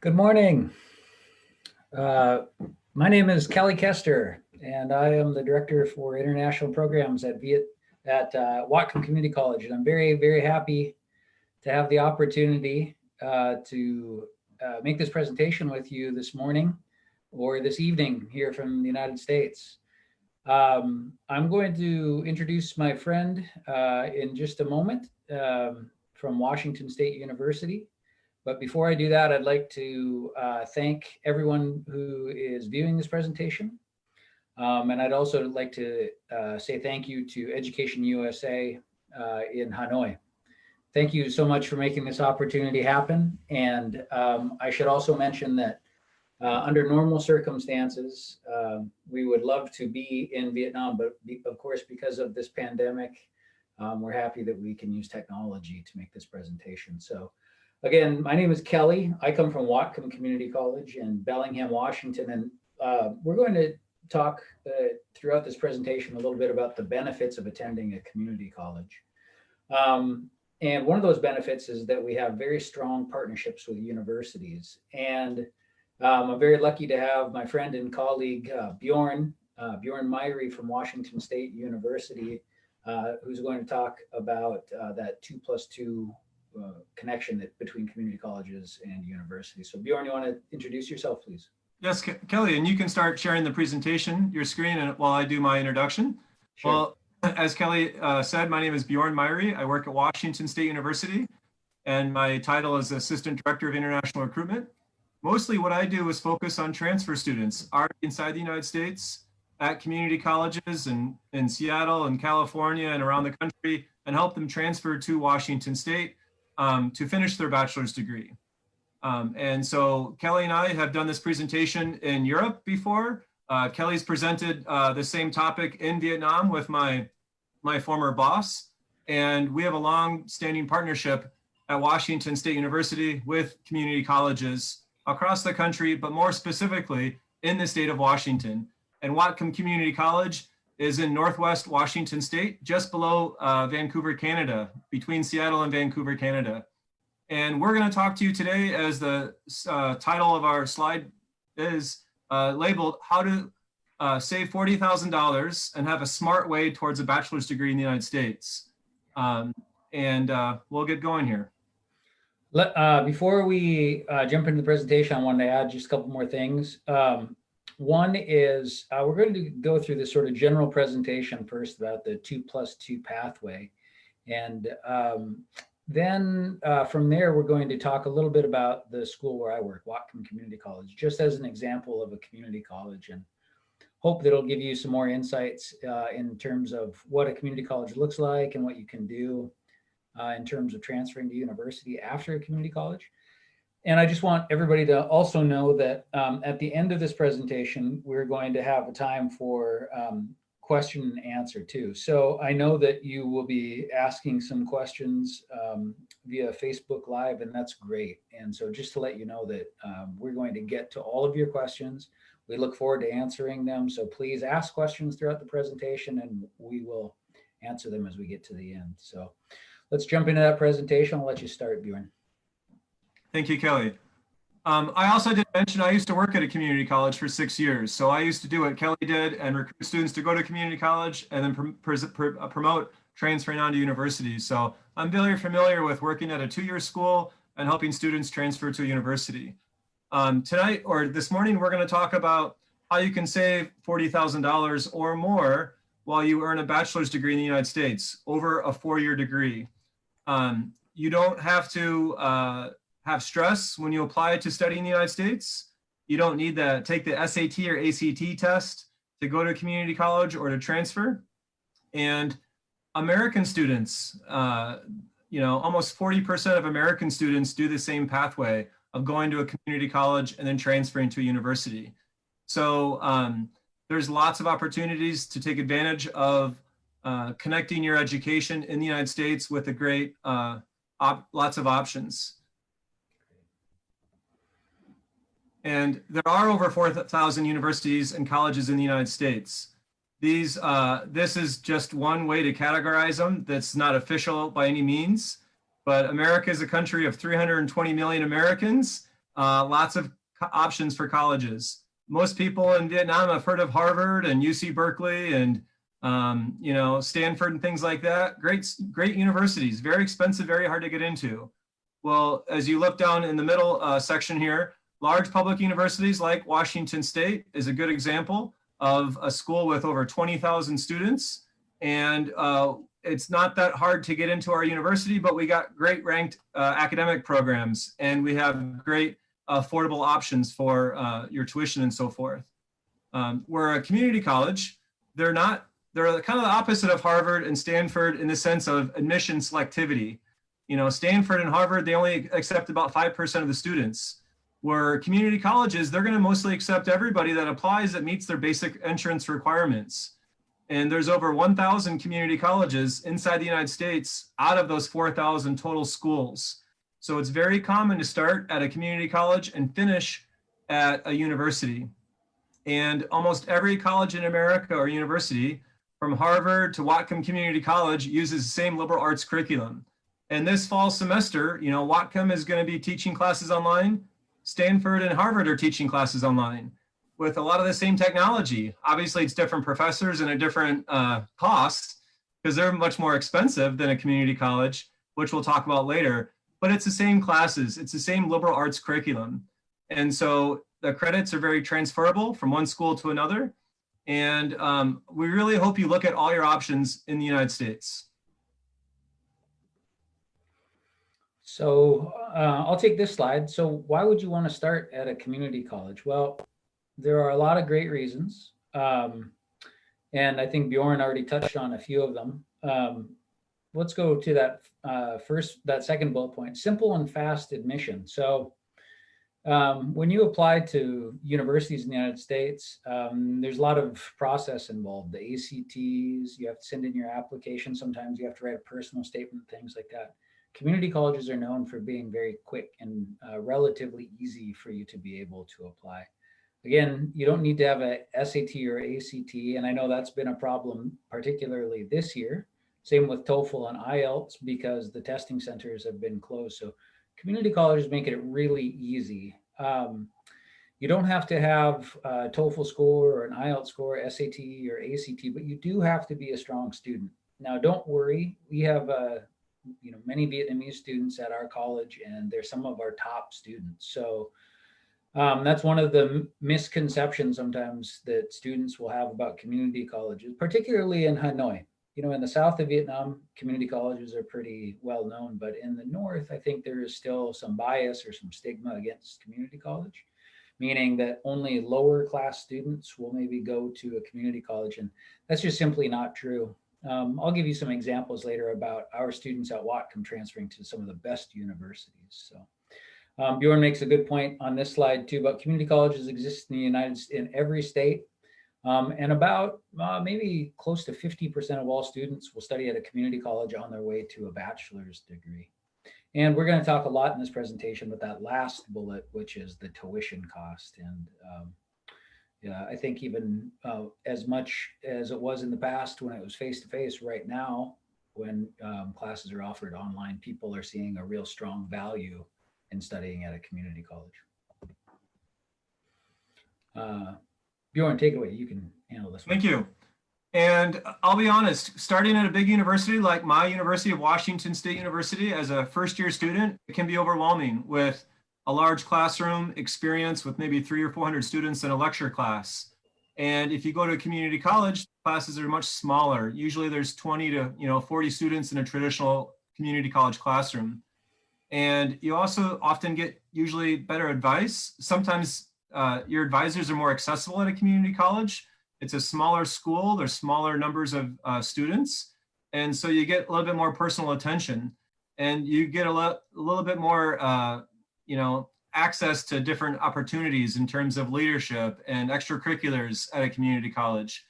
Good morning. Uh, my name is Kelly Kester, and I am the Director for International Programs at Whatcom Community College. And I'm very, very happy to have the opportunity to make this presentation with you this morning or this evening here from the United States. I'm going to introduce my friend in just a moment from Washington State University. But before I do that, I'd like to thank everyone who is viewing this presentation. And I'd also like to say thank you to Education USA in Hanoi. Thank you so much for making this opportunity happen. And I should also mention that under normal circumstances, we would love to be in Vietnam, but of course, because of this pandemic, we're happy that we can use technology to make this presentation. So again, my name is Kelly. I come from Whatcom Community College in Bellingham, Washington, and we're going to talk throughout this presentation a little bit about the benefits of attending a community college. And one of those benefits is that we have very strong partnerships with universities. And I'm very lucky to have my friend and colleague, Bjorn Myrie from Washington State University, who's going to talk about that 2+2 connection between community colleges and universities. So Bjorn, you want to introduce yourself, please? Yes, Kelly, and you can start sharing the presentation, your screen, and while I do my introduction. Sure. Well, as Kelly said, my name is Bjorn Myrie. I work at Washington State University, and my title is Assistant Director of International Recruitment. Mostly what I do is focus on transfer students already inside the United States at community colleges in Seattle and California and around the country, and help them transfer to Washington State to finish their bachelor's degree. And so Kelly and I have done this presentation in Europe before. Kelly's presented the same topic in Vietnam with my former boss. And we have a long-standing partnership at Washington State University with community colleges across the country, but more specifically in the state of Washington. And Whatcom Community College is in Northwest Washington State, just below Vancouver, Canada, between Seattle and Vancouver, Canada. And we're going to talk to you today, as the title of our slide is labeled, How to Save $40,000 and Have a Smart Way Towards a Bachelor's Degree in the United States. We'll get going here. Before we jump into the presentation, I wanted to add just a couple more things. One is we're going to go through this sort of general presentation first about the 2+2 pathway. And then from there, we're going to talk a little bit about the school where I work, Whatcom Community College, just as an example of a community college, and hope that it'll give you some more insights in terms of what a community college looks like and what you can do in terms of transferring to university after a community college. And I just want everybody to also know that at the end of this presentation, we're going to have a time for question and answer too. So I know that you will be asking some questions via Facebook Live, and that's great. And so just to let you know that we're going to get to all of your questions. We look forward to answering them. So please ask questions throughout the presentation, and we will answer them as we get to the end. So let's jump into that presentation. I'll let you start, Bjorn. Thank you, Kelly. I also did mention I used to work at a community college for 6 years. So I used to do what Kelly did and recruit students to go to community college and then promote transferring on to universities. So I'm very familiar with working at a 2-year school and helping students transfer to a university. Tonight, or this morning, we're going to talk about how you can save $40,000 or more while you earn a bachelor's degree in the United States over a 4-year degree. You don't have to have stress when you apply to study in the United States. You don't need to take the SAT or ACT test to go to community college or to transfer. And American students, almost 40% of American students do the same pathway of going to a community college and then transferring to a university. So there's lots of opportunities to take advantage of connecting your education in the United States with a great, lots of options. And there are over 4,000 universities and colleges in the United States. This is just one way to categorize them that's not official by any means, but America is a country of 320 million Americans, lots of options for colleges. Most people in Vietnam have heard of Harvard and UC Berkeley and you know, Stanford and things like that. Great universities, very expensive, very hard to get into. Well, as you look down in the middle section here, large public universities like Washington State is a good example of a school with over 20,000 students. And it's not that hard to get into our university, but we got great ranked academic programs, and we have great affordable options for your tuition and so forth. We're a community college. They're kind of the opposite of Harvard and Stanford in the sense of admission selectivity. You know, Stanford and Harvard, they only accept about 5% of the students. Where community colleges, they're going to mostly accept everybody that applies that meets their basic entrance requirements. And there's over 1,000 community colleges inside the United States out of those 4,000 total schools. So it's very common to start at a community college and finish at a university. And almost every college in America or university, from Harvard to Whatcom Community College, uses the same liberal arts curriculum. And this fall semester, you know, Whatcom is going to be teaching classes online. Stanford and Harvard are teaching classes online with a lot of the same technology. Obviously, it's different professors and a different cost because they're much more expensive than a community college, which we'll talk about later. But it's the same classes. It's the same liberal arts curriculum. And so the credits are very transferable from one school to another. And we really hope you look at all your options in the United States. So I'll take this slide. So why would you want to start at a community college? Well, there are a lot of great reasons. And I think Bjorn already touched on a few of them. Let's go to that second bullet point, simple and fast admission. So when you apply to universities in the United States, there's a lot of process involved. The ACTs, you have to send in your application. Sometimes you have to write a personal statement, things like that. Community colleges are known for being very quick and relatively easy for you to be able to apply. Again, you don't need to have a SAT or ACT, and I know that's been a problem, particularly this year. Same with TOEFL and IELTS because the testing centers have been closed. So community colleges make it really easy. You don't have to have a TOEFL score or an IELTS score, SAT or ACT, but you do have to be a strong student. Now, don't worry. We have many Vietnamese students at our college, and they're some of our top students. So that's one of the misconceptions sometimes that students will have about community colleges, particularly in Hanoi. You know, in the south of Vietnam, community colleges are pretty well known, but in the north, I think there is still some bias or some stigma against community college, meaning that only lower class students will maybe go to a community college, and that's just simply not true. I'll give you some examples later about our students at Whatcom transferring to some of the best universities. So Bjorn makes a good point on this slide too, but community colleges exist in every state. And about maybe close to 50% of all students will study at a community college on their way to a bachelor's degree. And we're going to talk a lot in this presentation about that last bullet, which is the tuition cost. And yeah, I think even as much as it was in the past when it was face-to-face, right now, when classes are offered online, people are seeing a real strong value in studying at a community college. Bjorn, take it away. You can handle this one. Thank you. And I'll be honest, starting at a big university like my University of Washington State University as a first-year student, it can be overwhelming with a large classroom experience with maybe 300 or 400 students in a lecture class. And if you go to a community college, classes are much smaller. Usually there's 20 to 40 students in a traditional community college classroom. And you also often get usually better advice. Sometimes your advisors are more accessible at a community college. It's a smaller school, there's smaller numbers of students. And so you get a little bit more personal attention and you get a little bit more access to different opportunities in terms of leadership and extracurriculars at a community college.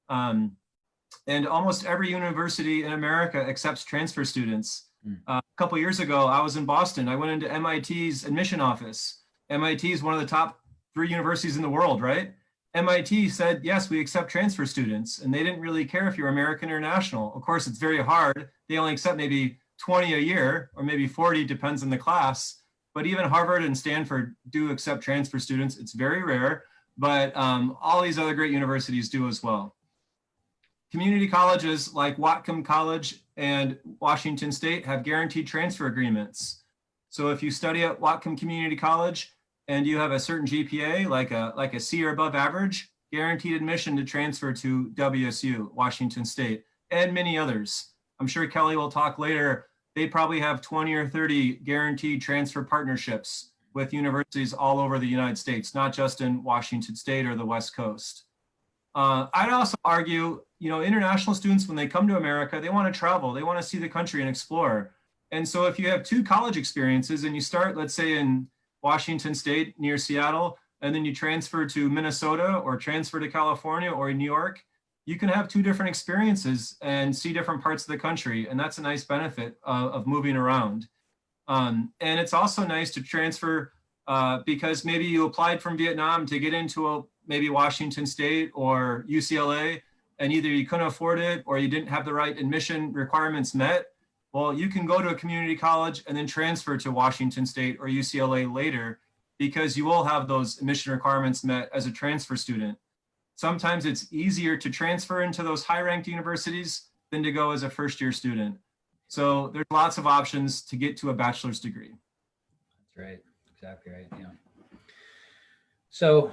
And almost every university in America accepts transfer students. A couple years ago, I was in Boston. I went into MIT's admission office. MIT is one of the top 3 universities in the world, right? MIT said, yes, we accept transfer students. And they didn't really care if you're American or national. Of course, it's very hard. They only accept maybe 20 a year or maybe 40, depends on the class. but even Harvard and Stanford do accept transfer students. It's very rare, but all these other great universities do as well. Community colleges like Whatcom College and Washington State have guaranteed transfer agreements. So if you study at Whatcom Community College and you have a certain GPA, like a C or above average, guaranteed admission to transfer to WSU, Washington State, and many others. I'm sure Kelly will talk later. They probably have 20 or 30 guaranteed transfer partnerships with universities all over the United States, not just in Washington State or the West Coast. I'd also argue, international students, when they come to America, they want to travel, they want to see the country and explore. And so if you have 2 college experiences and you start, let's say in Washington State near Seattle, and then you transfer to Minnesota or transfer to California or New York, you can have 2 different experiences and see different parts of the country. And that's a nice benefit of moving around. And it's also nice to transfer because maybe you applied from Vietnam to get into maybe Washington State or UCLA, and either you couldn't afford it or you didn't have the right admission requirements met. Well, you can go to a community college and then transfer to Washington State or UCLA later, because you will have those admission requirements met as a transfer student. Sometimes it's easier to transfer into those high-ranked universities than to go as a first-year student. So there's lots of options to get to a bachelor's degree. That's right, exactly right, yeah. So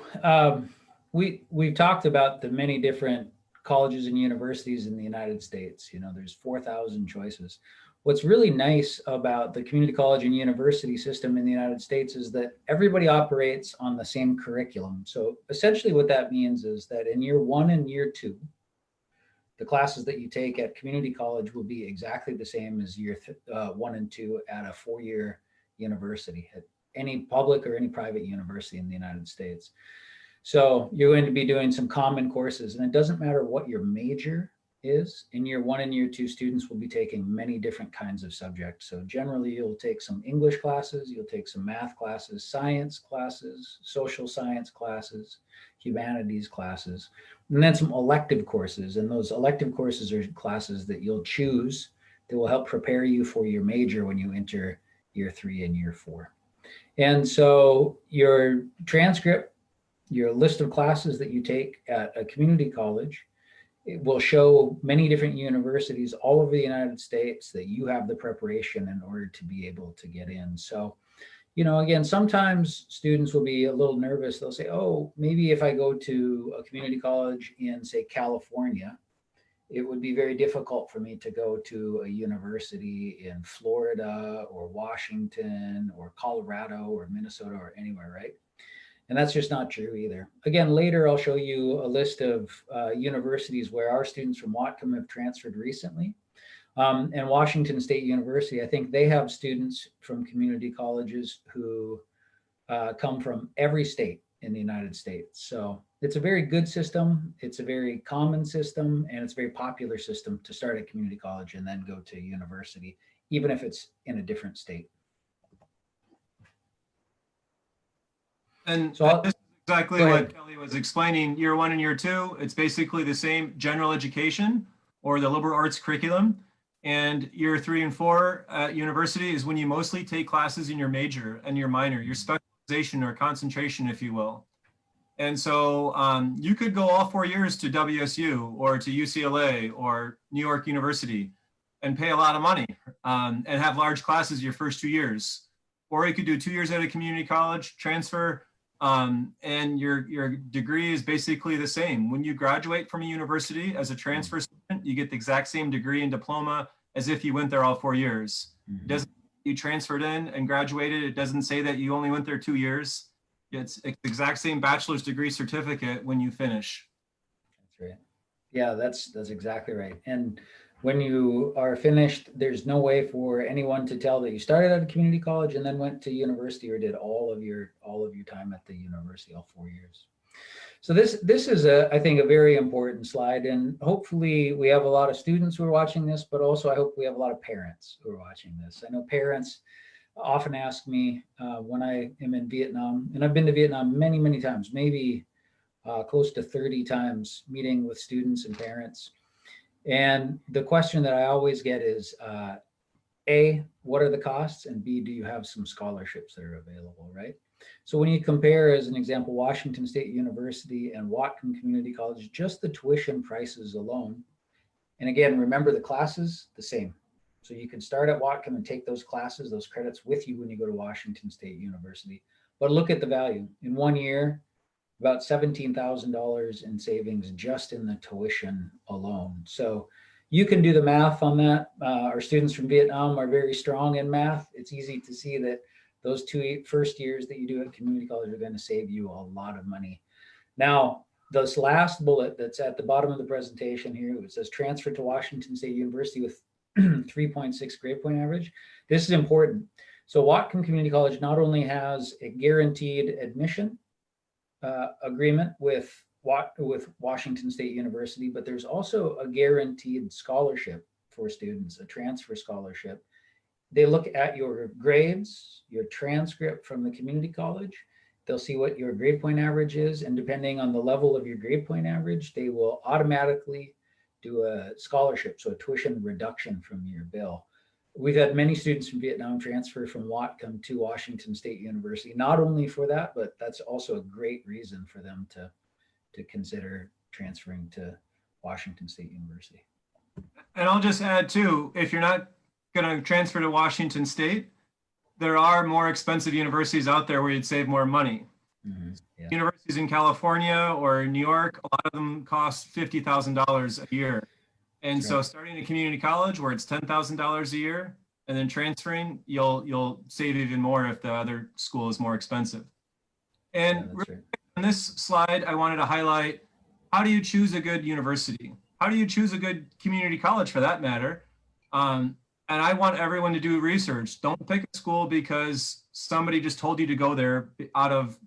we've talked about the many different colleges and universities in the United States. There's 4,000 choices. What's really nice about the community college and university system in the United States is that everybody operates on the same curriculum. So essentially what that means is that in year 1 and year 2, the classes that you take at community college will be exactly the same as year 1 and 2 at a 4-year university, at any public or any private university in the United States. So you're going to be doing some common courses, and it doesn't matter what your major is. In year 1 and year 2, students will be taking many different kinds of subjects. So generally you'll take some English classes, you'll take some math classes, science classes, social science classes, humanities classes, and then some elective courses. And those elective courses are classes that you'll choose that will help prepare you for your major when you enter year 3 and year 4. And so your transcript, your list of classes that you take at a community college, it will show many different universities all over the United States that you have the preparation in order to be able to get in. So, again, sometimes students will be a little nervous. They'll say, oh, maybe if I go to a community college in, say, California, it would be very difficult for me to go to a university in Florida or Washington or Colorado or Minnesota or anywhere, right? And that's just not true either. Again, later I'll show you a list of universities where our students from Whatcom have transferred recently. And Washington State University, I think they have students from community colleges who come from every state in the United States. So it's a very good system. It's a very common system, and it's a very popular system to start at community college and then go to university, even if it's in a different state. And so this is exactly what Kelly was explaining. Year 1 and year 2, it's basically the same general education or the liberal arts curriculum. And year 3 and 4 at university is when you mostly take classes in your major and your minor, your specialization or concentration, if you will. And so you could go all 4 years to WSU or to UCLA or New York University and pay a lot of money and have large classes your first 2 years. Or you could do 2 years at a community college, transfer, and your degree is basically the same. When you graduate from a university as a transfer student, you get the exact same degree and diploma as if you went there all 4 years. It doesn't you transferred in and graduated. It doesn't say that you only went there 2 years. It's the exact same bachelor's degree certificate when you finish. That's right. Yeah, that's exactly right. And when you are finished, there's no way for anyone to tell that you started at a community college and then went to university or did all of your time at the university, all 4 years. So this is I think a very important slide, and hopefully we have a lot of students who are watching this, but also I hope we have a lot of parents who are watching this. I know parents often ask me when I am in Vietnam, and I've been to Vietnam many, many times, maybe close to 30 times, meeting with students and parents. And the question that I always get is, A, what are the costs? And B, do you have some scholarships that are available, right? So when you compare, as an example, Washington State University and Whatcom Community College, just the tuition prices alone. And again, remember the classes, the same. So you can start at Whatcom and take those classes, those credits with you when you go to Washington State University. But look at the value. In 1 year, about $17,000 in savings just in the tuition alone. So you can do the math on that. Our students from Vietnam are very strong in math. It's easy to see that those first years that you do at community college are going to save you a lot of money. Now, this last bullet that's at the bottom of the presentation here, it says transfer to Washington State University with 3.6 grade point average. This is important. So Whatcom Community College not only has a guaranteed admission agreement with Washington State University, but there's also a guaranteed scholarship for students, a transfer scholarship. They look at your grades, your transcript from the community college. They'll see what your grade point average is, and depending on the level of your grade point average, they will automatically do a scholarship, so a tuition reduction from your bill. We've had many students from Vietnam transfer from Whatcom to Washington State University, not only for that, but that's also a great reason for them to consider transferring to Washington State University. And I'll just add too, if you're not going to transfer to Washington State, there are more expensive universities out there where you'd save more money. Mm-hmm. Yeah. Universities in California or New York, a lot of them cost $50,000 a year. And so starting a community college where it's $10,000 a year and then transferring, you'll save even more if the other school is more expensive. And on this slide, I wanted to highlight, how do you choose a good university? How do you choose a good community college for that matter? And I want everyone to do research. Don't pick a school because somebody just told you to go there out of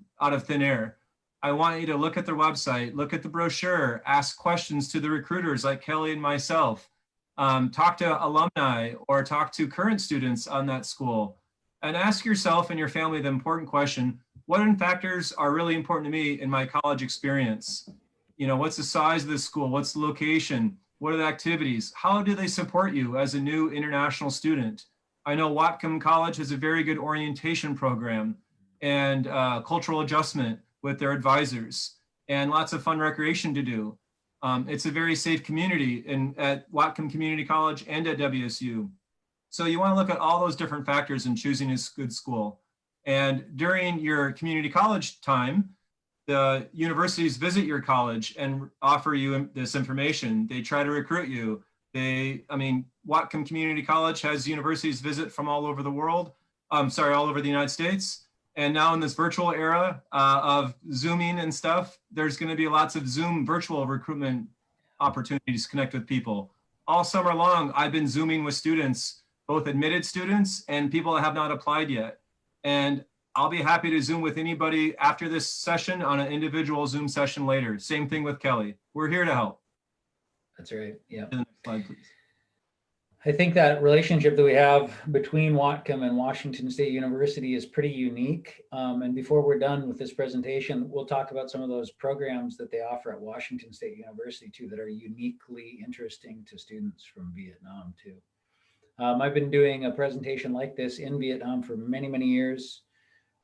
thin air. I want you to look at their website, look at the brochure, ask questions to the recruiters like Kelly and myself, talk to alumni or talk to current students on that school, and ask yourself and your family the important question: what factors are really important to me in my college experience? You know, what's the size of the school? What's the location? What are the activities? How do they support you as a new international student? I know Whatcom College has a very good orientation program and cultural adjustment with their advisors, and lots of fun recreation to do. It's a very safe community at Whatcom Community College and at WSU. So you want to look at all those different factors in choosing a good school. And during your community college time, the universities visit your college and offer you this information. They try to recruit you. Whatcom Community College has universities visit from all over the world. All over the United States. And now in this virtual era of Zooming and stuff, there's going to be lots of Zoom virtual recruitment opportunities to connect with people. All summer long, I've been Zooming with students, both admitted students and people that have not applied yet. And I'll be happy to Zoom with anybody after this session on an individual Zoom session later. Same thing with Kelly. We're here to help. That's right. Yeah. The next slide, please. I think that relationship that we have between Whatcom and Washington State University is pretty unique. And before we're done with this presentation, we'll talk about some of those programs that they offer at Washington State University too, that are uniquely interesting to students from Vietnam too. I've been doing a presentation like this in Vietnam for many, many years.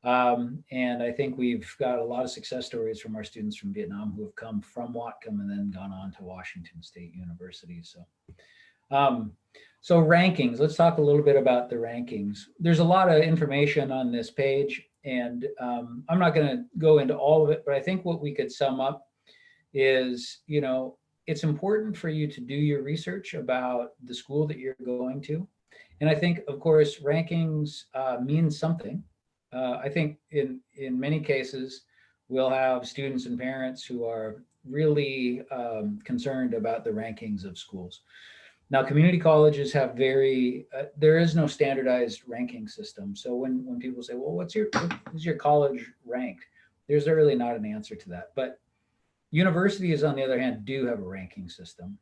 And I think we've got a lot of success stories from our students from Vietnam who have come from Whatcom and then gone on to Washington State University. So rankings, let's talk a little bit about the rankings. There's a lot of information on this page, and I'm not going to go into all of it, but I think what we could sum up is, you know, it's important for you to do your research about the school that you're going to. And I think, of course, rankings mean something. I think in many cases, we'll have students and parents who are really concerned about the rankings of schools. Now, community colleges have there is no standardized ranking system. So when people say, well, is your college ranked? There's really not an answer to that. But universities, on the other hand, do have a ranking system.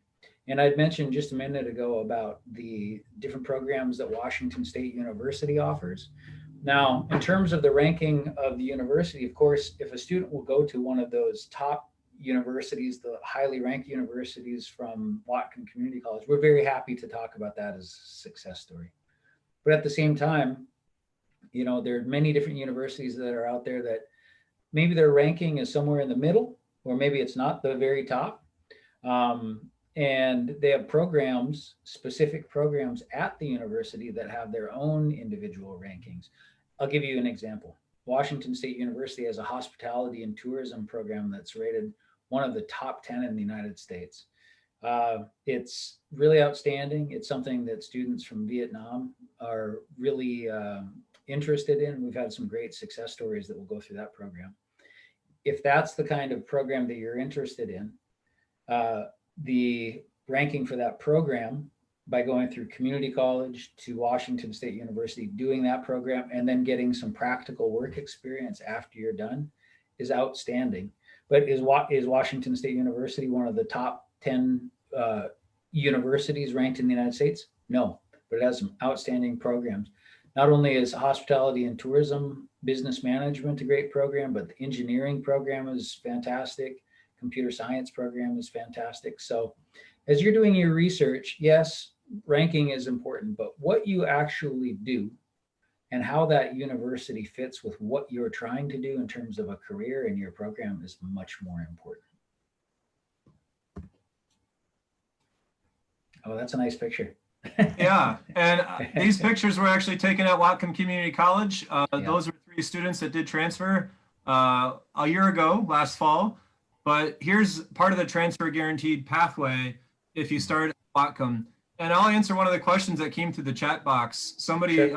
And I'd mentioned just a minute ago about the different programs that Washington State University offers. Now, in terms of the ranking of the university, of course, if a student will go to one of those top universities, the highly ranked universities from Whatcom Community College, we're very happy to talk about that as a success story. But at the same time, there are many different universities that are out there that maybe their ranking is somewhere in the middle, or maybe it's not the very top. And they have programs, specific programs at the university that have their own individual rankings. I'll give you an example. Washington State University has a hospitality and tourism program that's rated one of the top 10 in the United States. It's really outstanding. It's something that students from Vietnam are really interested in. We've had some great success stories that will go through that program. If that's the kind of program that you're interested in, the ranking for that program by going through community college to Washington State University, doing that program, and then getting some practical work experience after you're done is outstanding. But is Washington State University one of the top 10 universities ranked in the United States? No, but it has some outstanding programs. Not only is hospitality and tourism business management a great program, but the engineering program is fantastic. Computer science program is fantastic. So as you're doing your research, yes, ranking is important, but what you actually do and how that university fits with what you're trying to do in terms of a career in your program is much more important. Oh, that's a nice picture. Yeah, and these pictures were actually taken at Whatcom Community College. Those were 3 students that did transfer a year ago, last fall. But here's part of the transfer guaranteed pathway if you start at Whatcom. And I'll answer one of the questions that came through the chat box. Somebody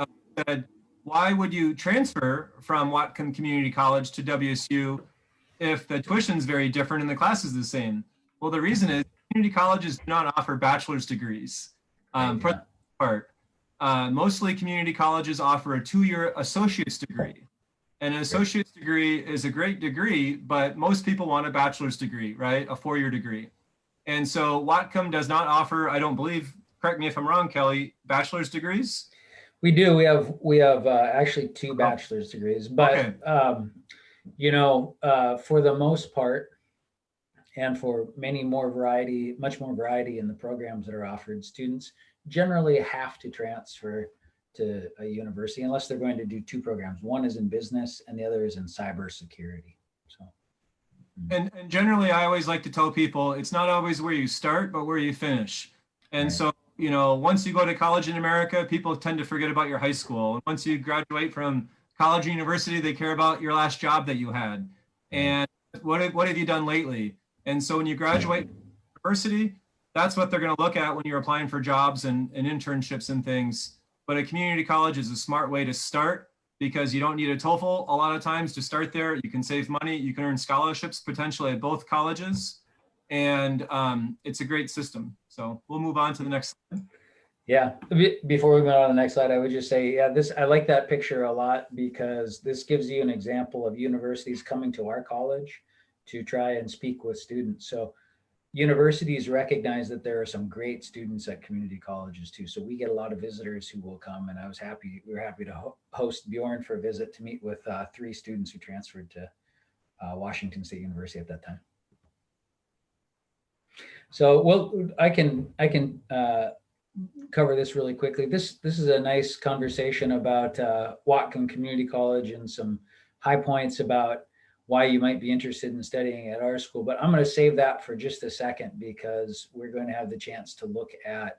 said, why would you transfer from Whatcom Community College to WSU if the tuition is very different and the class is the same? Well, the reason is community colleges do not offer bachelor's degrees. For the most part, mostly community colleges offer a 2-year associate's degree. And an associate's degree is a great degree, but most people want a bachelor's degree, right? A 4-year degree. And so Whatcom does not offer, I don't believe, correct me if I'm wrong, Kelly, bachelor's degrees? We do. We have actually 2 bachelor's degrees, but okay. For the most part, and for much more variety in the programs that are offered, students generally have to transfer to a university unless they're going to do 2 programs. One is in business and the other is in cybersecurity. So, and generally, I always like to tell people it's not always where you start, but where you finish. And so, once you go to college in America, people tend to forget about your high school. And once you graduate from college or university, they care about your last job that you had. And what have you done lately? And so when you graduate from university, that's what they're going to look at when you're applying for jobs and internships and things. But a community college is a smart way to start because you don't need a TOEFL a lot of times to start there. You can save money. You can earn scholarships potentially at both colleges. And it's a great system. So we'll move on to the next slide. Yeah, before we move on to the next slide, I would just say, I like that picture a lot because this gives you an example of universities coming to our college to try and speak with students. So universities recognize that there are some great students at community colleges too. So we get a lot of visitors who will come, and we were happy to host Bjorn for a visit to meet with 3 students who transferred to Washington State University at that time. So I can cover this really quickly. This is a nice conversation about Whatcom Community College and some high points about why you might be interested in studying at our school. But I'm going to save that for just a second because we're going to have the chance to look at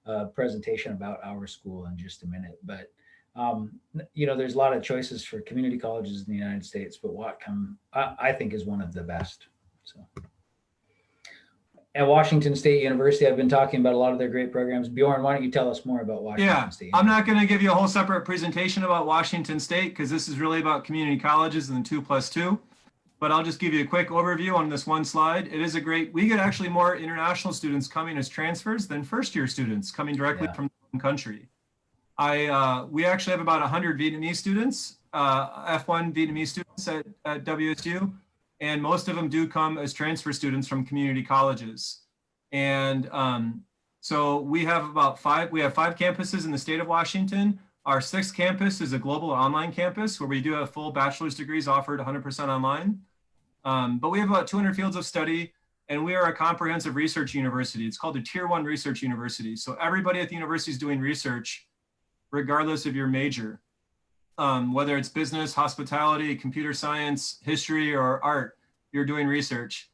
a presentation about our school in just a minute. But, there's a lot of choices for community colleges in the United States, but Whatcom, I think, is one of the best. So. At Washington State University, I've been talking about a lot of their great programs. Bjorn, why don't you tell us more about Washington State University? I'm not going to give you a whole separate presentation about Washington State because this is really about community colleges and 2+2. But I'll just give you a quick overview on this one slide. It is we get actually more international students coming as transfers than first-year students coming directly from the country. We actually have about 100 Vietnamese students, F1 Vietnamese students at WSU. And most of them do come as transfer students from community colleges. And so we have 5 campuses in the state of Washington. Our 6th campus is a global online campus where we do have full bachelor's degrees offered 100% online. But we have about 200 fields of study, and we are a comprehensive research university. It's called a Tier 1 research university. So everybody at the university is doing research. regardless of your major. Whether it's business, hospitality, computer science, history, or art, you're doing research.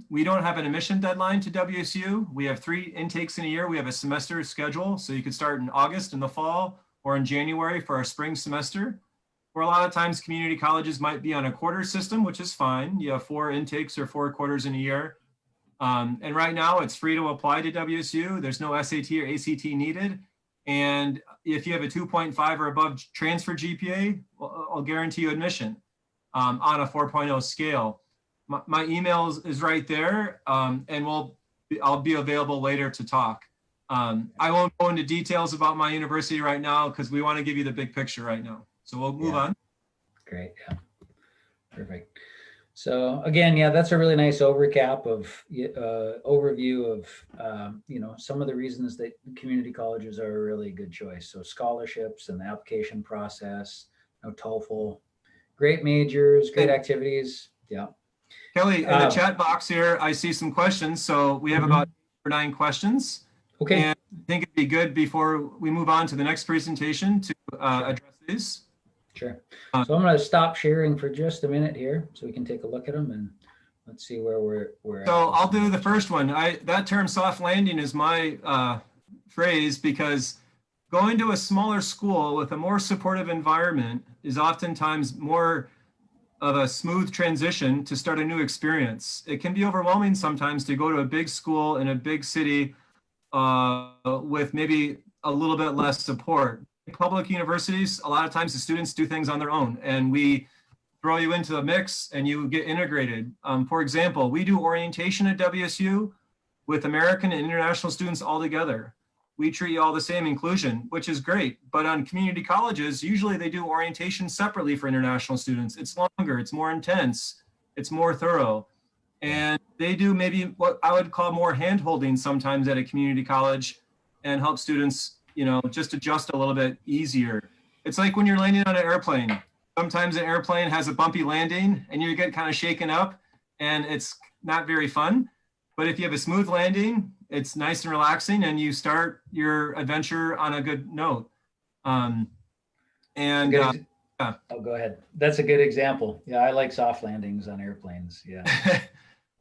We don't have an admission deadline to WSU. We have 3 intakes in a year. We have a semester schedule, so you could start in August in the fall or in January for our spring semester. Where a lot of times community colleges might be on a quarter system, which is fine. You have 4 intakes or 4 quarters in a year. And right now it's free to apply to WSU. There's no SAT or ACT needed. And if you have a 2.5 or above transfer GPA, I'll guarantee you admission on a 4.0 scale. My email is right there, and I'll be available later to talk. I won't go into details about my university right now because we want to give you the big picture right now. So we'll move on. Great. Yeah. Perfect. So again, yeah, that's a really nice overview of some of the reasons that community colleges are a really good choice. So scholarships and the application process, TOEFL, great majors, great activities. Yeah. Kelly, in the chat box here, I see some questions. So we have about 8 or 9 questions. Okay. And I think it'd be good before we move on to the next presentation to address these. Sure. So I'm going to stop sharing for just a minute here so we can take a look at them and let's see where we're So I'll do the first one. That term soft landing is my phrase because going to a smaller school with a more supportive environment is oftentimes more of a smooth transition to start a new experience. It can be overwhelming sometimes to go to a big school in a big city with maybe a little bit less support. Public universities, a lot of times the students do things on their own and we throw you into the mix and you get integrated. For example, we do orientation at WSU with American and international students all together. We treat you all the same, inclusion, which is great. But on community colleges, usually they do orientation separately for international students. It's longer, it's more intense, it's more thorough. And they do maybe what I would call more hand-holding sometimes at a community college and help students just adjust a little bit easier. It's like when you're landing on an airplane. Sometimes an airplane has a bumpy landing and you get kind of shaken up and it's not very fun. But if you have a smooth landing, it's nice and relaxing and you start your adventure on a good note. Oh, go ahead. That's a good example. Yeah, I like soft landings on airplanes. Yeah.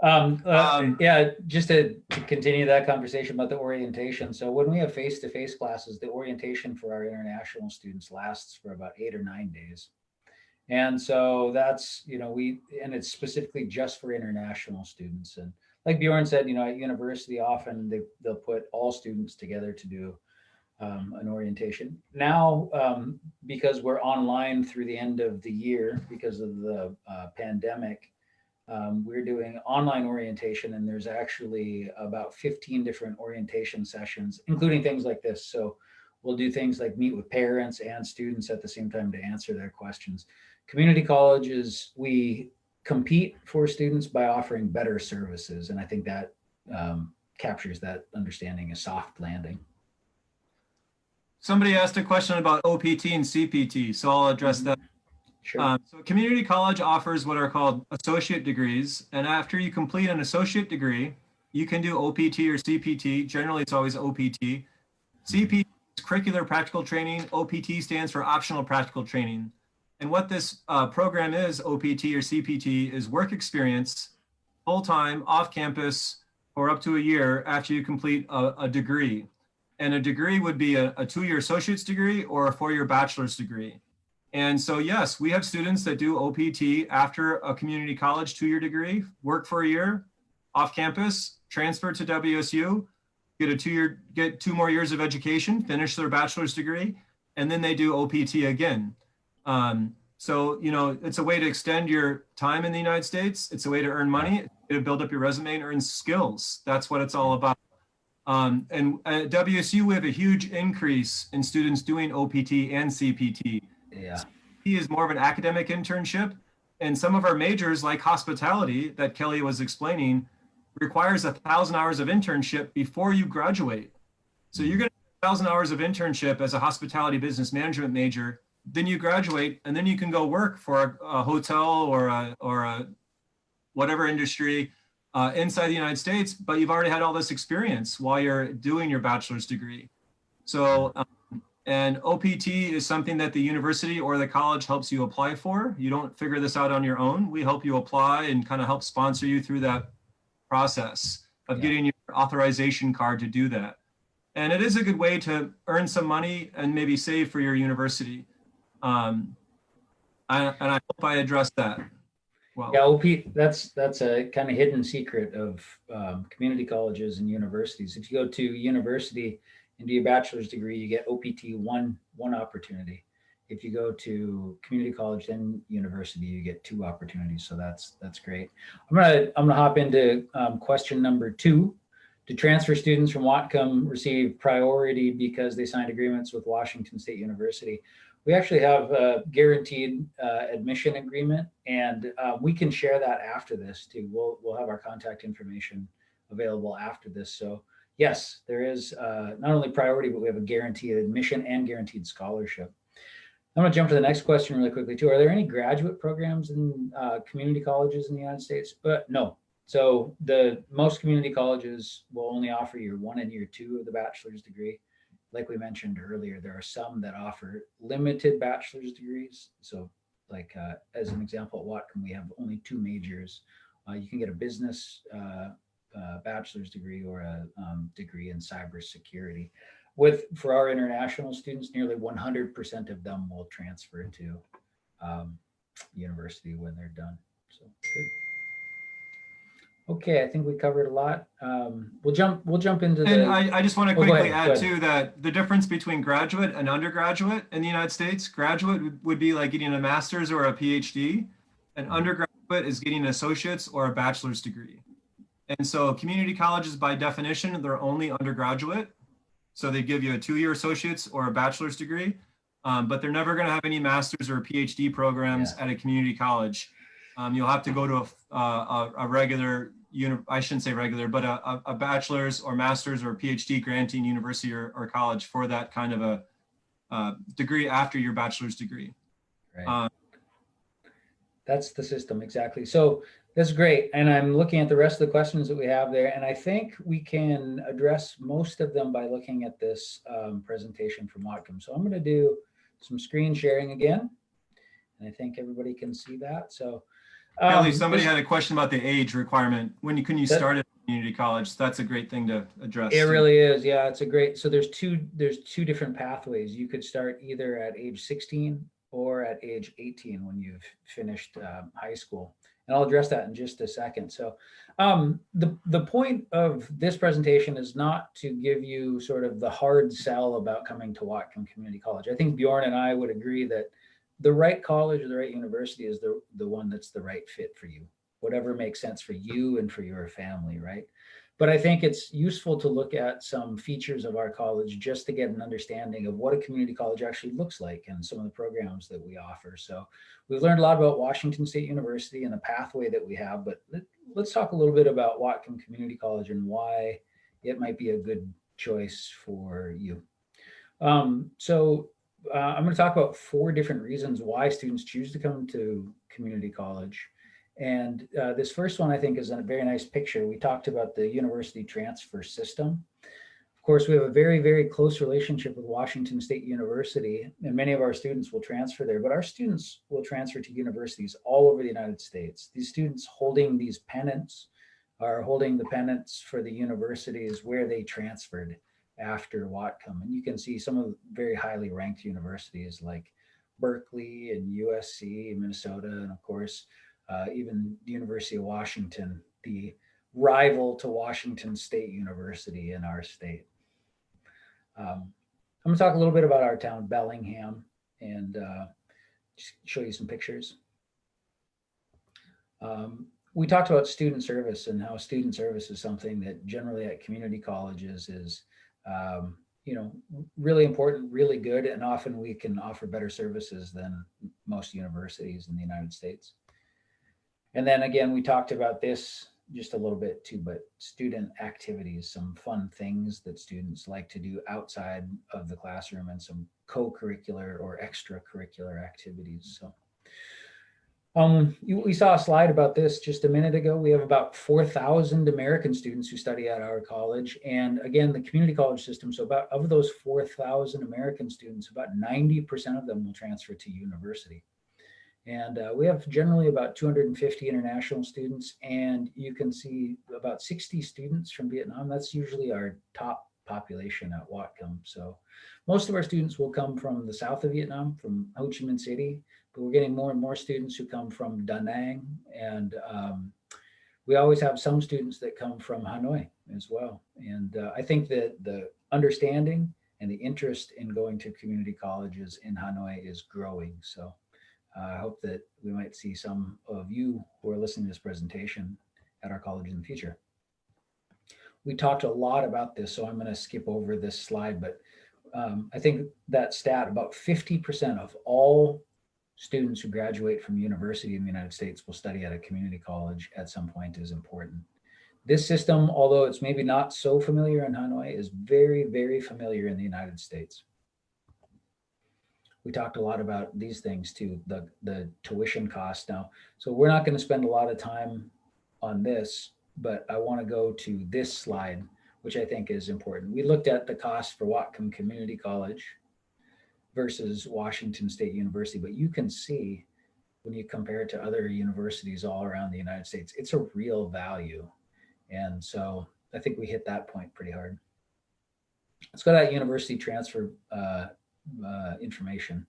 Yeah, just to continue that conversation about the orientation. So when we have face-to-face classes, the orientation for our international students lasts for about 8 or 9 days. And so that's, and it's specifically just for international students. And like Bjorn said, at university, often they'll put all students together to do an orientation. Now, because we're online through the end of the year because of the pandemic, we're doing online orientation, and there's actually about 15 different orientation sessions, including things like this. So we'll do things like meet with parents and students at the same time to answer their questions. Community colleges, we compete for students by offering better services. And I think that captures that understanding of soft landing. Somebody asked a question about OPT and CPT, so I'll address that. Sure. So community college offers what are called associate degrees. And after you complete an associate degree, you can do OPT or CPT. Generally, it's always OPT. CPT is curricular practical training. OPT stands for optional practical training. And what this program is, OPT or CPT, is work experience, full-time, off-campus, for up to a year after you complete a degree. And a degree would be a 2-year associate's degree or a 4-year bachelor's degree. And so, yes, we have students that do OPT after a community college 2-year degree, work for a year, off campus, transfer to WSU, get 2 more years of education, finish their bachelor's degree, and then they do OPT again. So, it's a way to extend your time in the United States. It's a way to earn money, to build up your resume and earn skills. That's what it's all about. And at WSU, we have a huge increase in students doing OPT and CPT. Yeah. CPT is more of an academic internship. And some of our majors, like hospitality, that Kelly was explaining, requires 1,000 hours of internship before you graduate. So you're going to have 1,000 hours of internship as a hospitality business management major. Then you graduate, and then you can go work for a hotel or a whatever industry inside the United States, but you've already had all this experience while you're doing your bachelor's degree. So, And OPT is something that the university or the college helps you apply for. You don't figure this out on your own. We help you apply and kind of help sponsor you through that process of getting your authorization card to do that. And it is a good way to earn some money and maybe save for your university. And I hope I addressed that well. Yeah, OP, that's a kind of hidden secret of community colleges and universities. If you go to university and do your bachelor's degree, you get OPT one opportunity. If you go to community college, then university, you get 2 opportunities. So that's great. I'm gonna hop into question number 2. Do transfer students from Whatcom receive priority because they signed agreements with Washington State University? We actually have a guaranteed admission agreement, and we can share that after this too. We'll have our contact information available after this. So yes, there is not only priority, but we have a guaranteed admission and guaranteed scholarship. I'm going to jump to the next question really quickly too. Are there any graduate programs in community colleges in the United States? But no. So most community colleges will only offer year 1 and year 2 of the bachelor's degree. Like we mentioned earlier, there are some that offer limited bachelor's degrees. So like as an example, at Whatcom, we have only 2 majors. You can get a business bachelor's degree or a degree in cybersecurity. For our international students, nearly 100% of them will transfer to university when they're done. So good. Okay, I think we covered a lot. We'll jump into and I just want to quickly add too that the difference between graduate and undergraduate in the United States, graduate would be like getting a master's or a PhD, and undergraduate is getting an associate's or a bachelor's degree. And so community colleges by definition, they're only undergraduate. So they give you a 2-year associate's or a bachelor's degree, but they're never going to have any master's or PhD programs at a community college. You'll have to go to a regular, I shouldn't say regular, but a bachelor's or master's or PhD granting university or college for that kind of a degree after your bachelor's degree. Right. That's the system, exactly. So that's great. And I'm looking at the rest of the questions that we have there, and I think we can address most of them by looking at this presentation from Whatcom. So I'm going to do some screen sharing again, and I think everybody can see that. So Kelly, somebody had a question about the age requirement. When can you start at community college? That's a great thing to address. It really is. Yeah, it's a great. So there's two different pathways. You could start either at age 16 or at age 18 when you've finished high school. And I'll address that in just a second. So the point of this presentation is not to give you sort of the hard sell about coming to Whatcom Community College. I think Bjorn and I would agree that the right college or the right university is the one that's the right fit for you, whatever makes sense for you and for your family, right? But I think it's useful to look at some features of our college just to get an understanding of what a community college actually looks like and some of the programs that we offer. So we've learned a lot about Washington State University and the pathway that we have, but let's talk a little bit about Whatcom Community College and why it might be a good choice for you. I'm going to talk about 4 different reasons why students choose to come to community college. And this first one, I think, is a very nice picture. We talked about the university transfer system. Of course, we have a very, very close relationship with Washington State University, and many of our students will transfer there, but our students will transfer to universities all over the United States. These students holding these pennants are holding the pennants for the universities where they transferred after Whatcom. And you can see some of the very highly ranked universities like Berkeley and USC, Minnesota, and of course, even the University of Washington, the rival to Washington State University in our state. I'm going to talk a little bit about our town, Bellingham, and just show you some pictures. We talked about student service and how student service is something that generally at community colleges is really important, really good, and often we can offer better services than most universities in the United States. And then again, we talked about this just a little bit too, but student activities, some fun things that students like to do outside of the classroom and some co-curricular or extracurricular activities. So We saw a slide about this just a minute ago. We have about 4,000 American students who study at our college. And again, the community college system, so about of those 4,000 American students, about 90% of them will transfer to university. And we have generally about 250 international students, and you can see about 60 students from Vietnam. That's usually our top population at Whatcom. So most of our students will come from the south of Vietnam, from Ho Chi Minh City, but we're getting more and more students who come from Da Nang, and we always have some students that come from Hanoi as well. And I think that the understanding and the interest in going to community colleges in Hanoi is growing. So I hope that we might see some of you who are listening to this presentation at our college in the future. We talked a lot about this, so I'm going to skip over this slide, but I think that stat, about 50% of all students who graduate from university in the United States will study at a community college at some point, is important. This system, although it's maybe not so familiar in Hanoi, is very, very familiar in the United States. We talked a lot about these things too, the tuition cost now. So we're not going to spend a lot of time on this, but I want to go to this slide, which I think is important. We looked at the cost for Whatcom Community College versus Washington State University, but you can see when you compare it to other universities all around the United States, it's a real value. And so I think we hit that point pretty hard. Let's go to that university transfer information.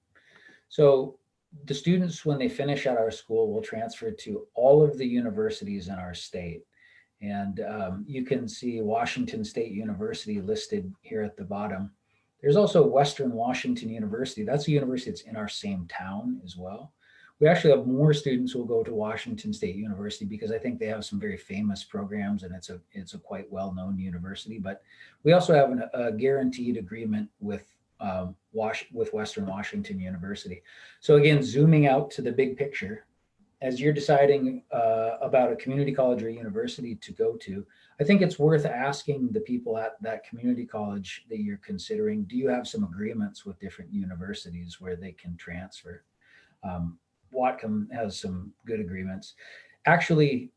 So the students, when they finish at our school, will transfer to all of the universities in our state. And you can see Washington State University listed here at the bottom. There's also Western Washington University. That's a university that's in our same town as well. We actually have more students who will go to Washington State University because I think they have some very famous programs, and it's a quite well-known university. But we also have a guaranteed agreement with Western Washington University. So again, zooming out to the big picture, as you're deciding about a community college or university to go to, I think it's worth asking the people at that community college that you're considering, do you have some agreements with different universities where they can transfer? Whatcom has some good agreements. Actually,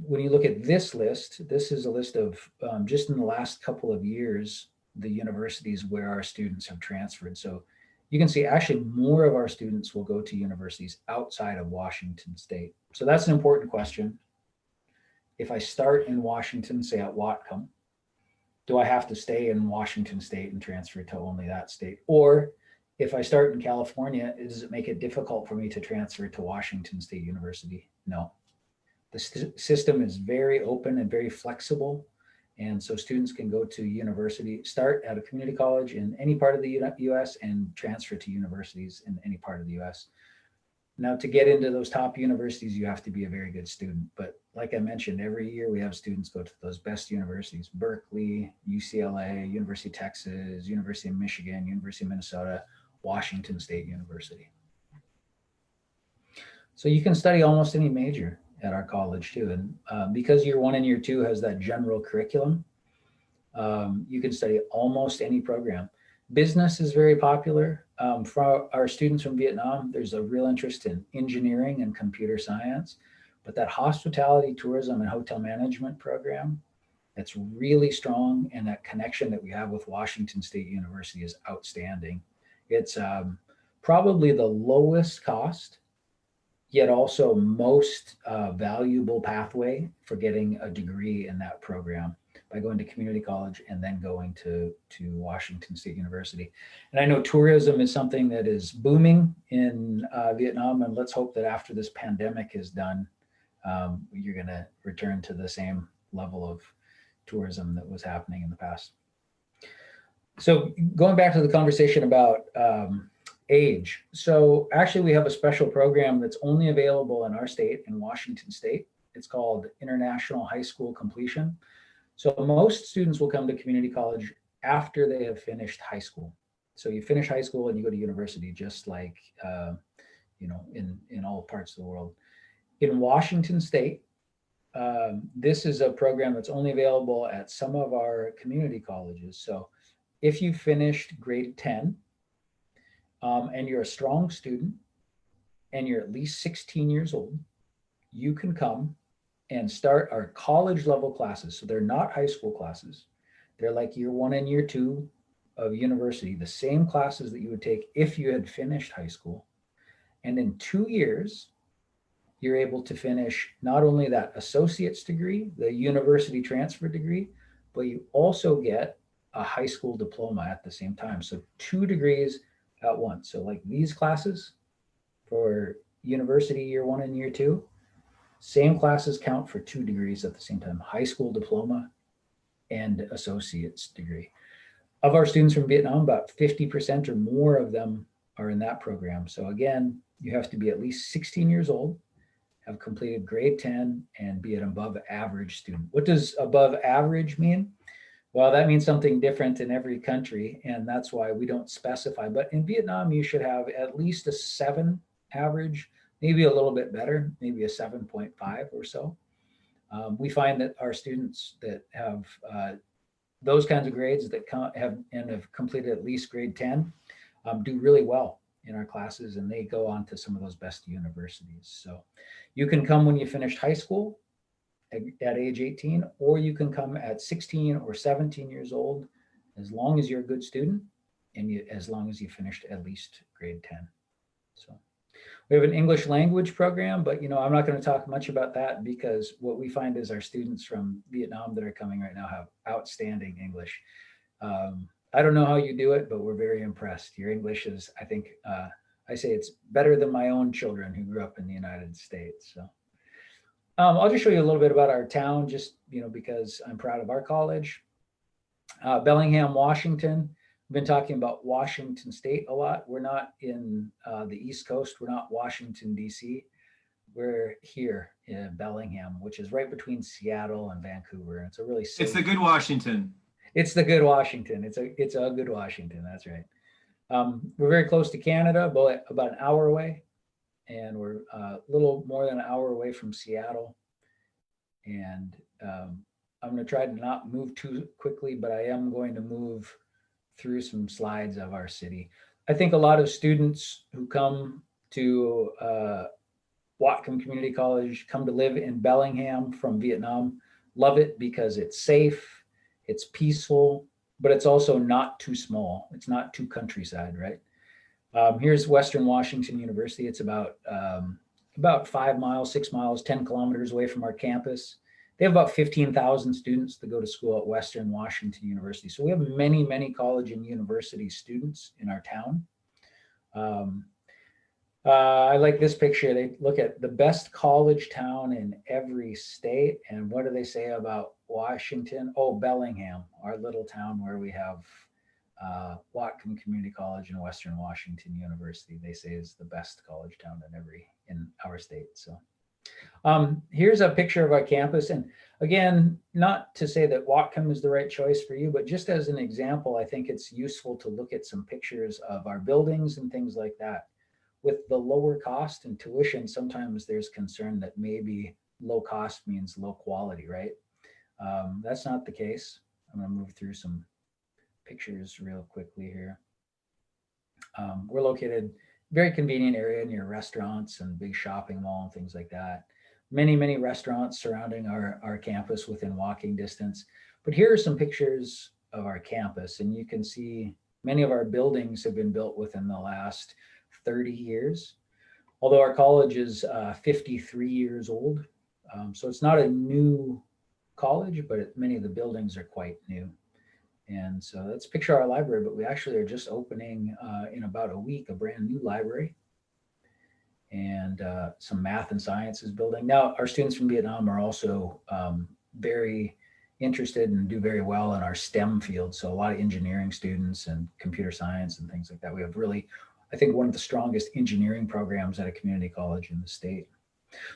when you look at this list, this is a list of just in the last couple of years, the universities where our students have transferred. So you can see actually more of our students will go to universities outside of Washington State. So that's an important question. If I start in Washington, say at Whatcom, do I have to stay in Washington State and transfer to only that state? Or if I start in California, does it make it difficult for me to transfer to Washington State University? No. The system is very open and very flexible. And so students can go to university, start at a community college in any part of the US and transfer to universities in any part of the US. Now, to get into those top universities, you have to be a very good student. But like I mentioned, every year we have students go to those best universities: Berkeley, UCLA, University of Texas, University of Michigan, University of Minnesota, Washington State University. So you can study almost any major at our college too. And because year one and year two has that general curriculum, you can study almost any program. Business is very popular. For our students from Vietnam, there's a real interest in engineering and computer science, but that hospitality, tourism, and hotel management program, that's really strong, and that connection that we have with Washington State University is outstanding. It's probably the lowest cost, yet also most valuable pathway for getting a degree in that program, by going to community college and then going to Washington State University. And I know tourism is something that is booming in Vietnam, and let's hope that after this pandemic is done, you're gonna return to the same level of tourism that was happening in the past. So going back to the conversation about age. So actually we have a special program that's only available in our state, in Washington State. It's called International High School Completion. So most students will come to community college after they have finished high school. So you finish high school and you go to university, just like in all parts of the world. In Washington State, this is a program that's only available at some of our community colleges. So if you finished grade 10 and you're a strong student, and you're at least 16 years old, you can come and start our college level classes. So they're not high school classes. They're like year 1 and year 2 of university, the same classes that you would take if you had finished high school. And in 2 years, you're able to finish not only that associate's degree, the university transfer degree, but you also get a high school diploma at the same time. So 2 degrees at once. So like these classes for university year 1 and year 2, same classes count for 2 degrees at the same time, high school diploma and associate's degree. Of our students from Vietnam, about 50% or more of them are in that program. So again, you have to be at least 16 years old, have completed grade 10, and be an above average student. What does above average mean? Well, that means something different in every country, and that's why we don't specify. But in Vietnam, you should have at least a 7 average, maybe a little bit better, maybe a 7.5 or so. We find that our students that have those kinds of grades that have completed at least grade 10 do really well in our classes, and they go on to some of those best universities. So you can come when you finished high school at age 18, or you can come at 16 or 17 years old, as long as you're a good student and as long as you finished at least grade 10. So we have an English language program, but I'm not going to talk much about that, because what we find is our students from Vietnam that are coming right now have outstanding English. I don't know how you do it, but we're very impressed. Your English is, I think, I say it's better than my own children who grew up in the United States. So I'll just show you a little bit about our town, just because I'm proud of our college. Bellingham, Washington. We've been talking about Washington State a lot. We're not in the East Coast. We're not Washington, D.C. We're here in Bellingham, which is right between Seattle and Vancouver. It's a really safe. It's the good Washington. It's the good Washington. It's a good Washington. That's right. We're very close to Canada, about an hour away, and we're a little more than an hour away from Seattle. And I'm going to try to not move too quickly, but I am going to move through some slides of our city. I think a lot of students who come to Whatcom Community College come to live in Bellingham from Vietnam, love it because it's safe, it's peaceful, but it's also not too small. It's not too countryside, right? Here's Western Washington University. It's about 5 miles, 6 miles, 10 kilometers away from our campus. They have about 15,000 students that go to school at Western Washington University. So we have many, many college and university students in our town. I like this picture. They look at the best college town in every state. And what do they say about Washington? Oh, Bellingham, our little town where we have Whatcom Community College and Western Washington University, they say is the best college town in our state. So here's a picture of our campus. And again, not to say that Whatcom is the right choice for you, but just as an example, I think it's useful to look at some pictures of our buildings and things like that. With the lower cost and tuition, sometimes there's concern that maybe low cost means low quality, right? That's not the case. I'm going to move through some pictures real quickly here. We're located very convenient area near restaurants and big shopping mall and things like that. Many, many restaurants surrounding our campus within walking distance. But here are some pictures of our campus, and you can see many of our buildings have been built within the last 30 years, although our college is 53 years old. So it's not a new college, but many of the buildings are quite new. And so let's picture our library, but we actually are just opening in about a week, a brand new library and some math and sciences building. Now, our students from Vietnam are also very interested and do very well in our STEM field. So a lot of engineering students and computer science and things like that. We have really, I think, one of the strongest engineering programs at a community college in the state.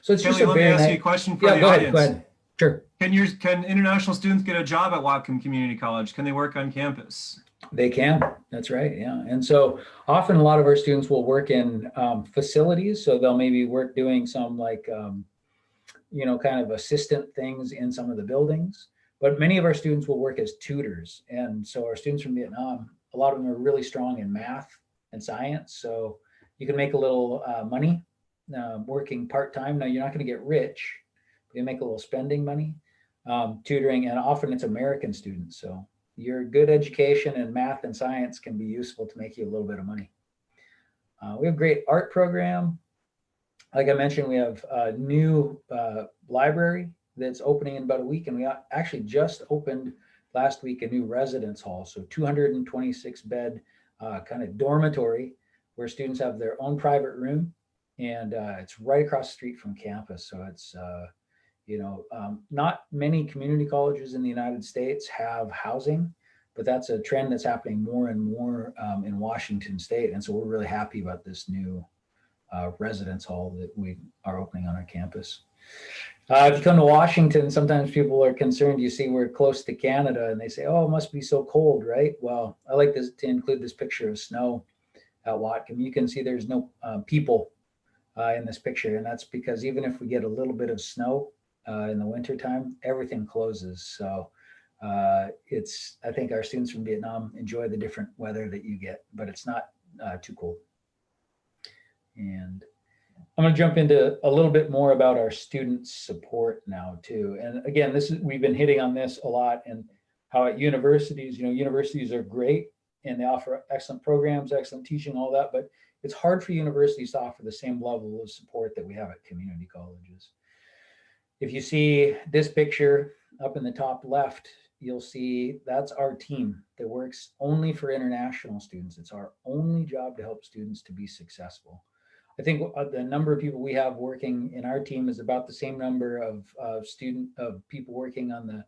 So it's Kelly, just a let me ask you a question for the audience. Go ahead. Sure. Can international students get a job at Whatcom Community College? Can they work on campus? They can. That's right. Yeah. And so often a lot of our students will work in facilities. So they'll maybe work doing some like, kind of assistant things in some of the buildings. But many of our students will work as tutors. And so our students from Vietnam, a lot of them are really strong in math and science. So you can make a little money working part-time. Now, you're not going to get rich, but you make a little spending money tutoring, and often it's American students. So your good education in math and science can be useful to make you a little bit of money. We have a great art program. Like I mentioned, we have a new library that's opening in about a week, and we actually just opened last week a new residence hall. So 226 bed kind of dormitory where students have their own private room, and it's right across the street from campus. So it's not many community colleges in the United States have housing, but that's a trend that's happening more and more in Washington State. And so we're really happy about this new residence hall that we are opening on our campus. If you come to Washington, sometimes people are concerned. You see we're close to Canada and they say, oh, it must be so cold, right? Well, I like to include this picture of snow at Whatcom. You can see there's no people in this picture. And that's because even if we get a little bit of snow in the wintertime, everything closes. So I think our students from Vietnam enjoy the different weather that you get, but it's not too cold. And I'm going to jump into a little bit more about our student support now too. And again, we've been hitting on this a lot, and how at universities, universities are great and they offer excellent programs, excellent teaching, all that, but it's hard for universities to offer the same level of support that we have at community colleges. If you see this picture up in the top left, you'll see that's our team that works only for international students. It's our only job to help students to be successful. I think the number of people we have working in our team is about the same number of people working on the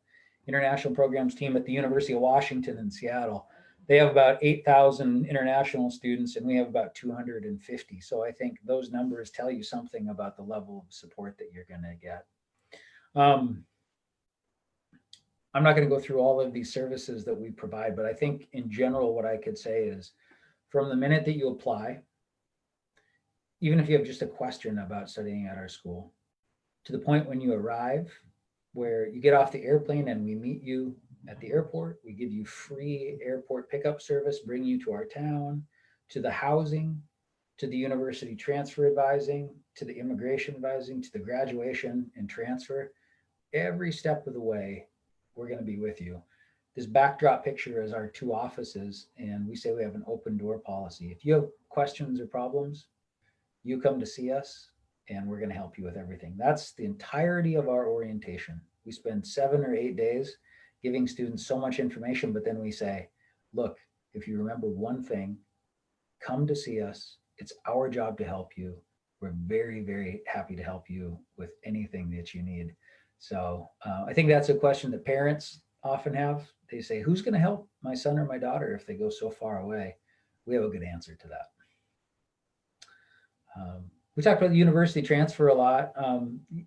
international programs team at the University of Washington in Seattle. They have about 8,000 international students, and we have about 250. So I think those numbers tell you something about the level of support that you're going to get. I'm not going to go through all of these services that we provide, but I think in general, what I could say is from the minute that you apply, even if you have just a question about studying at our school, to the point when you arrive, where you get off the airplane and we meet you at the airport, we give you free airport pickup service, bring you to our town, to the housing, to the university transfer advising, to the immigration advising, to the graduation and transfer. Every step of the way, we're going to be with you. This backdrop picture is our 2 offices, and we say we have an open door policy. If you have questions or problems, you come to see us and we're going to help you with everything. That's the entirety of our orientation. We spend 7 or 8 days giving students so much information, but then we say, look, if you remember one thing, come to see us. It's our job to help you. We're very, very happy to help you with anything that you need. So I think that's a question that parents often have. They say, who's going to help my son or my daughter if they go so far away? We have a good answer to that. We talked about the university transfer a lot.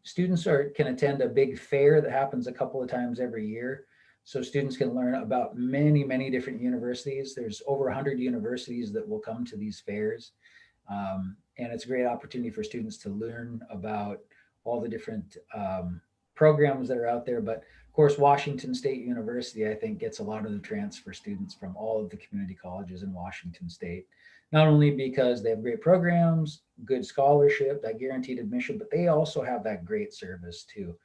Students can attend a big fair that happens a couple of times every year. So students can learn about many, many different universities. There's over 100 universities that will come to these fairs. And it's a great opportunity for students to learn about all the different programs that are out there. But of course, Washington State University, I think, gets a lot of the transfer students from all of the community colleges in Washington State. Not only because they have great programs, good scholarship, that guaranteed admission, but they also have that great service too.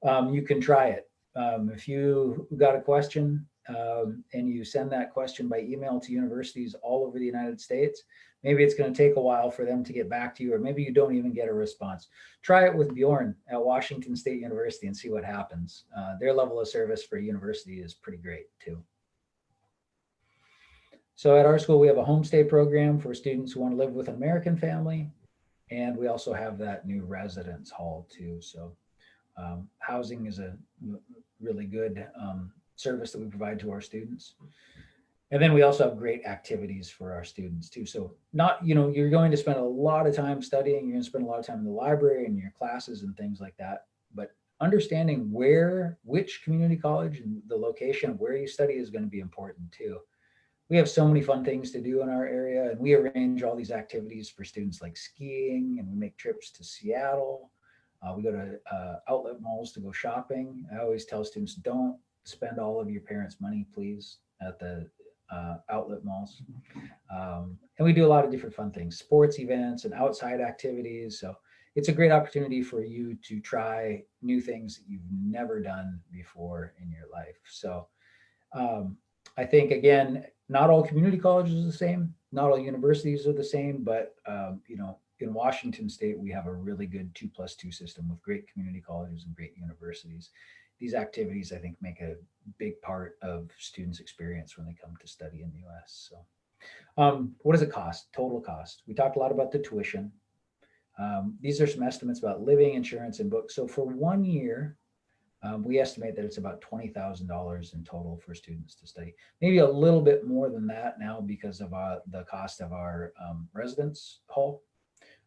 You can try it. If you got a question and you send that question by email to universities all over the United States, maybe it's going to take a while for them to get back to you, or maybe you don't even get a response. Try it with Bjorn at Washington State University and see what happens. Their level of service for university is pretty great too. So at our school, we have a homestay program for students who want to live with an American family. And we also have that new residence hall too. So housing is a really good service that we provide to our students. And then we also have great activities for our students too. So you're going to spend a lot of time studying, you're going to spend a lot of time in the library and your classes and things like that. But understanding which community college and the location of where you study is going to be important too. We have so many fun things to do in our area, and we arrange all these activities for students like skiing, and we make trips to Seattle. We go to outlet malls to go shopping. I always tell students, don't spend all of your parents' money, please, at the outlet malls. And we do a lot of different fun things, sports events and outside activities. So it's a great opportunity for you to try new things that you've never done before in your life. So I think, again, not all community colleges are the same, not all universities are the same, but in Washington State, we have a really good 2+2 system with great community colleges and great universities. These activities, I think, make a big part of students' experience when they come to study in the US. So what does it cost? Total cost. We talked a lot about the tuition. These are some estimates about living, insurance, and books. So for 1 year, we estimate that it's about $20,000 in total for students to study. Maybe a little bit more than that now because of the cost of our residence hall.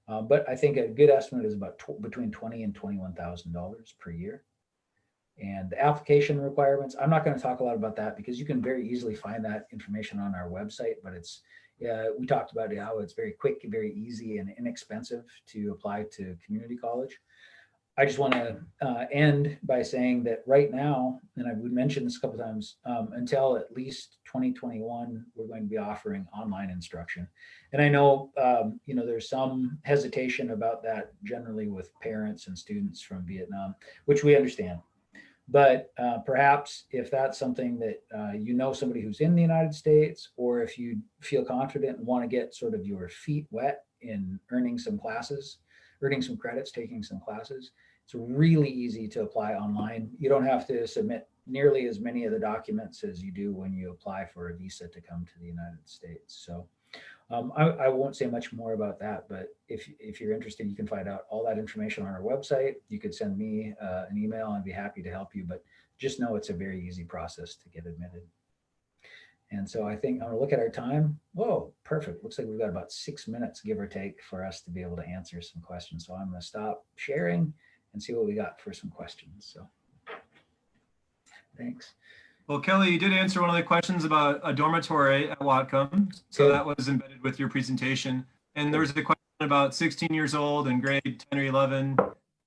But I think a good estimate is about between $20,000 and $21,000 per year. And the application requirements, I'm not going to talk a lot about that because you can very easily find that information on our website, but we talked about how it's very quick, very easy, and inexpensive to apply to community college. I just want to end by saying that right now, and I would mention this a couple of times, until at least 2021, we're going to be offering online instruction. And I know, there's some hesitation about that generally with parents and students from Vietnam, which we understand. But perhaps if that's something that somebody who's in the United States, or if you feel confident and want to get sort of your feet wet in earning some credits, taking some classes, it's really easy to apply online. You don't have to submit nearly as many of the documents as you do when you apply for a visa to come to the United States. So I won't say much more about that, but if you're interested, you can find out all that information on our website. You could send me an email and I'd be happy to help you, but just know it's a very easy process to get admitted. And so I think I'm going to look at our time. Whoa, perfect. Looks like we've got about 6 minutes, give or take, for us to be able to answer some questions. So I'm going to stop sharing and see what we got for some questions. So thanks. Well, Kelly, you did answer one of the questions about a dormitory at Whatcom. So that was embedded with your presentation. And there was a question about 16 years old and grade 10 or 11.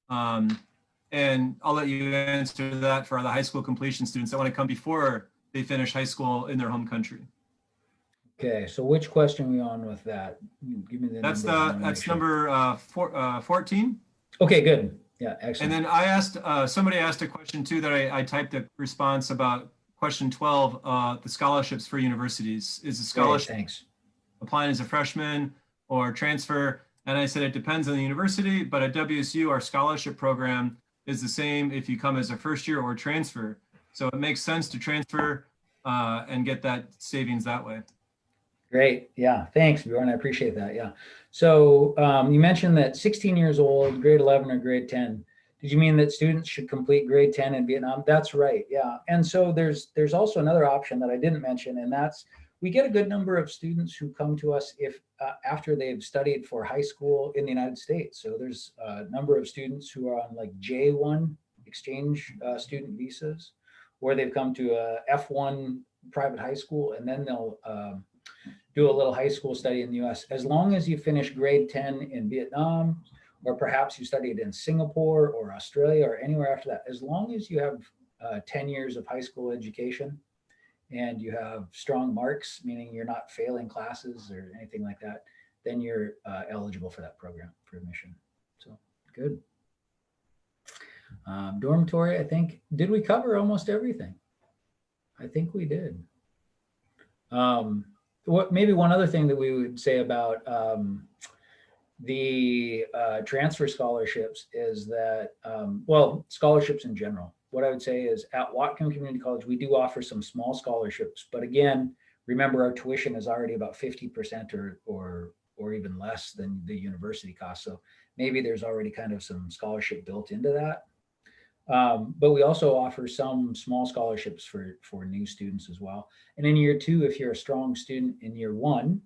And I'll let you answer that for the high school completion students that want to come before they finish high school in their home country. Okay, so which question are we on with that? Give me the that's number 14. Okay, good. Yeah, excellent. And then I asked, somebody asked a question too that I typed a response about question 12, the scholarships for universities. Is the scholarship applying as a freshman or transfer? And I said it depends on the university, but at WSU, our scholarship program is the same if you come as a first year or transfer. So it makes sense to transfer and get that savings that way. Great. Yeah. Thanks, Bjorn. I appreciate that. Yeah. So you mentioned that 16 years old, grade 11 or grade 10. Did you mean that students should complete grade 10 in Vietnam? That's right. Yeah. And so there's also another option that I didn't mention, and that's we get a good number of students who come to us if after they've studied for high school in the United States. So there's a number of students who are on like J1 exchange student visas, or they've come to a F1 private high school, and then they'll do a little high school study in the US. As long as you finish grade 10 in Vietnam, or perhaps you studied in Singapore or Australia or anywhere after that, as long as you have 10 years of high school education and you have strong marks, meaning you're not failing classes or anything like that, then you're eligible for that program for admission. So good. Dormitory, I think, did we cover almost everything? I think we did. Maybe one other thing that we would say about the transfer scholarships is that, scholarships in general. What I would say is at Whatcom Community College, we do offer some small scholarships, but again, remember our tuition is already about 50% or even less than the university cost. So maybe there's already kind of some scholarship built into that. But we also offer some small scholarships for new students as well. And in year 2, if you're a strong student in year 1,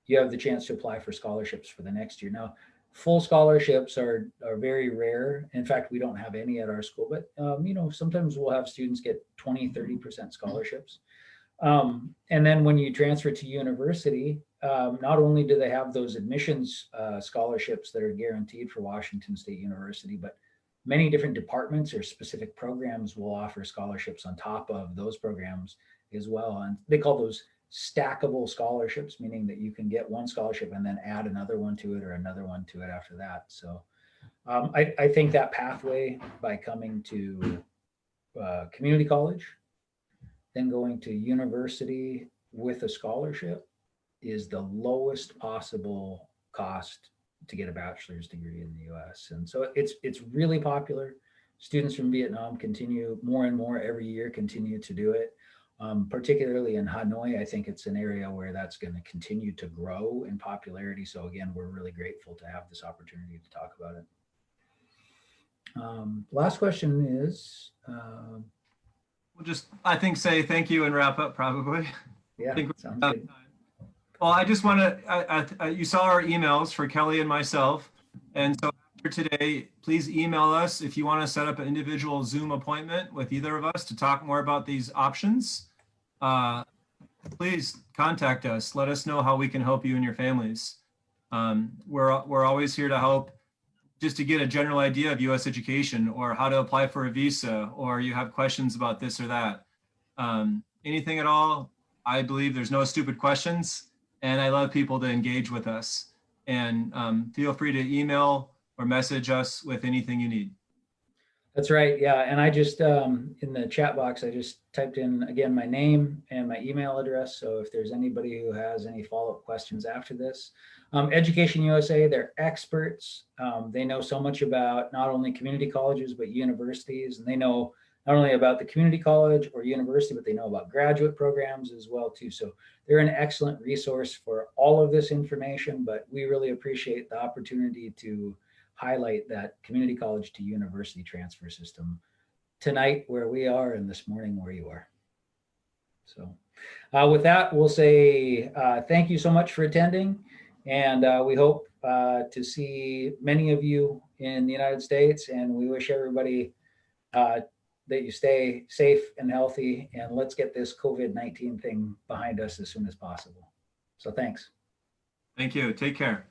you have the chance to apply for scholarships for the next year. Now, full scholarships are very rare. In fact, we don't have any at our school, but sometimes we'll have students get 20-30% scholarships. And then when you transfer to university, not only do they have those admissions scholarships that are guaranteed for Washington State University, but many different departments or specific programs will offer scholarships on top of those programs as well. And they call those stackable scholarships, meaning that you can get one scholarship and then add another one to it or another one to it after that. So I think that pathway by coming to community college, then going to university with a scholarship is the lowest possible cost to get a bachelor's degree in the US. And so it's really popular. Students from Vietnam continue more and more every year, continue to do it. Particularly in Hanoi, I think it's an area where that's going to continue to grow in popularity. So again, we're really grateful to have this opportunity to talk about it. Last question is, We'll just, I think, say thank you and wrap up probably. yeah, I think sounds good. Well, I just want to, you saw our emails for Kelly and myself. And so after today, please email us if you want to set up an individual Zoom appointment with either of us to talk more about these options. Please contact us. Let us know how we can help you and your families. We're always here to help, just to get a general idea of US education or how to apply for a visa, or you have questions about this or that. Anything at all. I believe there's no stupid questions, and I love people to engage with us. And feel free to email or message us with anything you need. That's right. Yeah. And I just, in the chat box, I just typed in again my name and my email address. So if there's anybody who has any follow-up questions after this, Education USA, they're experts. They know so much about not only community colleges, but universities. And they know not only about the community college or university, but they know about graduate programs as well too. So they're an excellent resource for all of this information, but we really appreciate the opportunity to highlight that community college to university transfer system tonight where we are and this morning where you are. So with that, we'll say thank you so much for attending, and we hope to see many of you in the United States, and we wish everybody that you stay safe and healthy, and let's get this COVID-19 thing behind us as soon as possible. So thanks. Thank you. Take care.